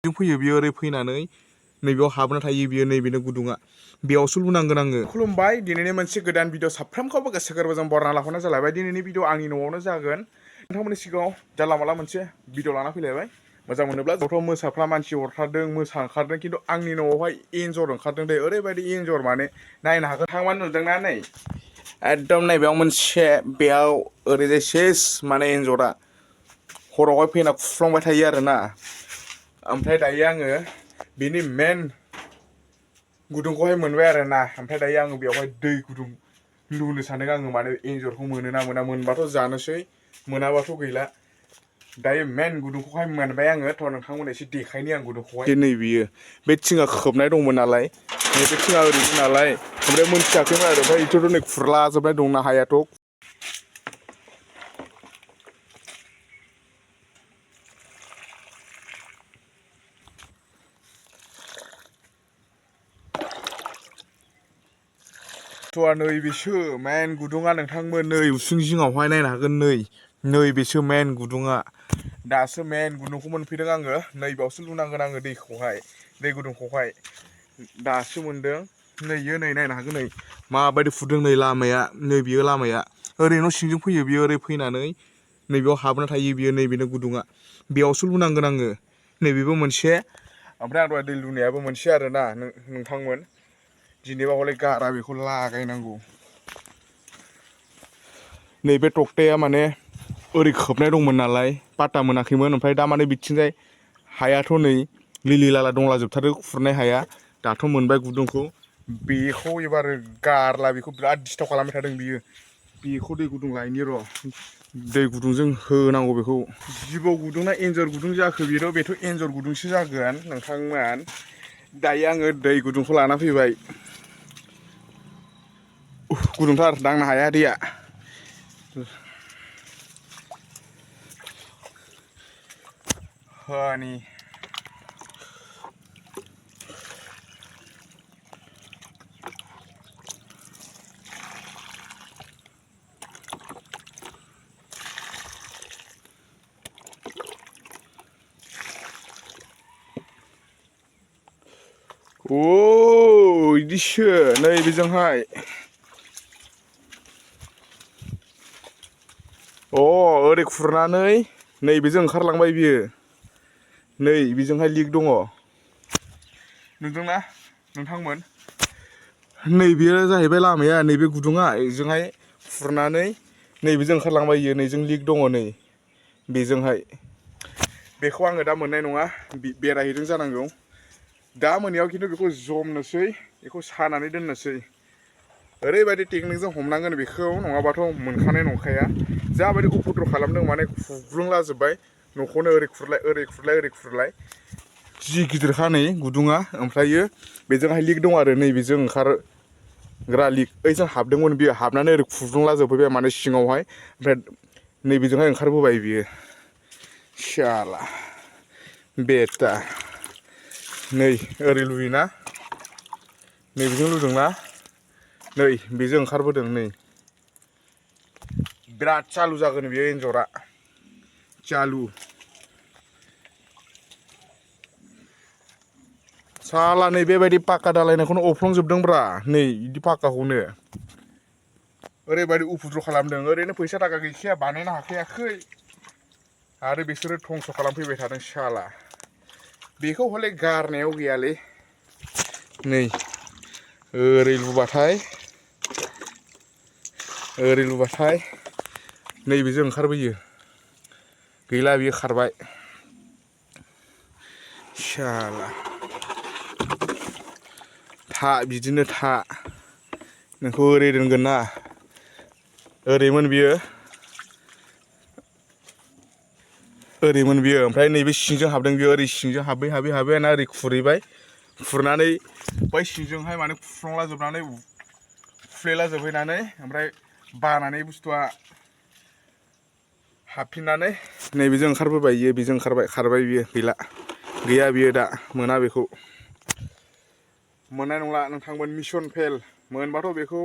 जों फैयो बियो ओरै फैनानै नैबेयाव हाबना थायो बियो नैबेनो गुदुङा बेयावसो लुनांगोन आङो। खुलुमबाय दिनैनि मोनसे गोदान भिडिअ साफ्रोमखौबो गोसो गोरबोजों बरायना लाफानाय जालायबाय। दिनैनि भिडिअ आंनि न'आवनो जागोन। नोंथांमोननि सिगाङाव जानला माला मोनसे भिडिअ लाना फैलायबाय। मोजां मोनोब्ला जथ' मोसाफ्रा मानसि हरथारदों मोसा ओंखारदों खिन्थु आंनि न'आवहाय एन्जर ओंखारदों दे ओरैबायदि एन्जर माने नायनो हागोन थांबानो नुदोंना नै एकदम नैबेयाव मोनसे बेयाव ओरैजाय सेस माने एन्जरा हरावहाय फैना खुफ्लांबाय थायो आरोना। ओमफ्राय दायो आङो बिनि मेन गुदुंखौहाय मोनबाय आरोना। ओमफ्राय दायो आङो बेवहाय दै गुदुं लुनो सानदों आङो माने एन्जरखौ मोनोना मोना मोनबाथ' जानोसै मोनाबाथ' गैला। दायो मेन गुदुंखौहाय मोनबाय आङो थ' नोंथांमोन एसे देखायनि आं गुदुंखौहाय नै बियो बे थिङा खोबनाय दंमोन नालाय नैबे थिङा ओरैनो नालाय ओमफ्राय मोनथियाखैमोन आरो ओमफ्राय इथ' नै खुरलाजोबनाय दंना हायाथ' नैबेसो मेन गुदुङा नोंथांमोन नै उसुं जिङावहाय नायनो हागोन नैबेसो मेन गुदुङा दासो मेन गुदुंखौ मोनफैदों आङो नैबावसो लुनांगोन आङो दैखौहाय दै गुदुंखौहाय दासो मोनदों नैयो नै नायनो हागोन नै माबायदि फुदों नै लामाया नै बियो लामाया ओरै न' सिंजों फैयो बियो ओरै फैनानै नैबेयाव हाबना थायो बियो नैबेनो गुदुङा बेयावसो लुनांगोन आङो नैबेबो मोनसे ओमफ्राय आं दहाय दै लुनायाबो मोनसे आरोना नोंथांमोन दिनैबा हले गारा बेखौ लागायनांगौ। नैबे टक्टाया माने ओरै खोबनाय दंमोन नालाय पात्ता मोनाखैमोन ओमफ्राय दा माने बिथिंजाय हायाथ' नै लिलि लाला दंलाजोबथारो खुरनाय हाया दाथ' मोनबाय गुदुंखौ बेखौ एबार गारला बेखौ बिराद डिस्टार्ब खालामबाय थादों बियो बेखौ दै गुदुं लायनि र' दै गुदुंजों होनांगौ बेखौ जिबौ गुदुंना एन्जर गुदुं जाखो बेथ' एन्जर गुदुंसो जागोन नोंथांमोन दायो आङो दै गुदुंखौ लाना फैबाय गुदुंथार दांनो हाया दैया हानि अ इदिसो नै बेजोंहाय ओरै खुरनानै नैबेजों ओंखारलांबाय बियो नै बेजोंहाय लिक दङ नुदोंना नोंथांमोन नैबेयो जाहैबाय लामाया नैबे गुदुङा ओजोंहाय खुरनानै नैबेजों ओंखारलांबाय इयो नैजों लिक दङ नै बेजोंहाय बेखौ आङो दा मोननाय नङा बेरायहैदों जानांगौ दा मोनायाव खिन्थु बेखौ जमनोसै बेखौ सानानै दोननोसै ओरैबायदि टेकनिकजों हमनांगोन बेखौ नङाबाथ' मोनखानाय नंखाया जाबायदि उपद्र खालामदों माने खुग्लुंलाजोब्बाय न'खौनो ओरै खुरलाय ओरै खुरलाय ओरै खुरलाय जि गिदिरखा नै गुदुङा ओमफ्रायो बेजोंहाय लिक दं आरो नैबेजों ओंखारग्रा लिक ओइजों हाबदोंमोन बियो हाबनानै ओरै खुग्लुंलाजोबफैबाय माने सिङावहाय ओमफ्राय नैबेजोंहाय ओंखारबोबाय बियो साला बेटा नै ओरै लुयोना नैबेजों लुदोंना नै बेजों ओंखारबोदों नै बिराद चालु जागोन बेयो एन्जरा चालु साला नै बेबायदि पाक्का दालायनायखौनो अफ्लंजोबदोंब्रा नै बिदि पाक्काखौनो ओरैबायदि उपद्र खालामदों ओरैनो फैसा थाखा गैखाया बानायनो हाखायाखै आरो बिसोरो धंस' खालामफैबाय थादों साला बेखौ हले गारनायाव गैयालै नै ओरै लुबाथाय नैबेजों ओंखारबोयो गैला बियो खारबाय साला था बिदिनो था नोंखौ ओरै दोनगोन ना ओरैमोन बियो ओमफ्राय नैबे सिंजों हाबदों बियो ओरै सिंजों हाबै ना ओरै खुरहैबाय खुरनानै बै सिंजोंहाय माने खुफ्लंलाजोबनानै हुफ्लेलाजोबहैनानै ओमफ्राय बानानै बुस्थुआ हाबफिननानै नैबेजों ओंखारबोबाय बियो बेजों ओंखारबाय खारबाय बियो गैया बियो दा मोना बेखौ मोननाय नंला नोंथांमोन मिशन फेल मोनबाथ' बेखौ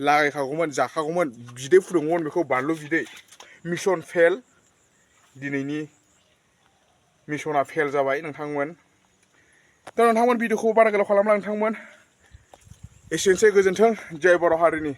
लागायखागौमोन जाखागौमोन बिदै फुदुंगौमोन बेखौ बानलु बिदै मिशन फेल दिनैनि मिशना फेल जाबाय नोंथांमोन दा नोंथांमोन भिडिअखौ बारा गोलाव खालामला नोंथांमोन एसेनोसै गोजोन्थों जय बर' हारिनि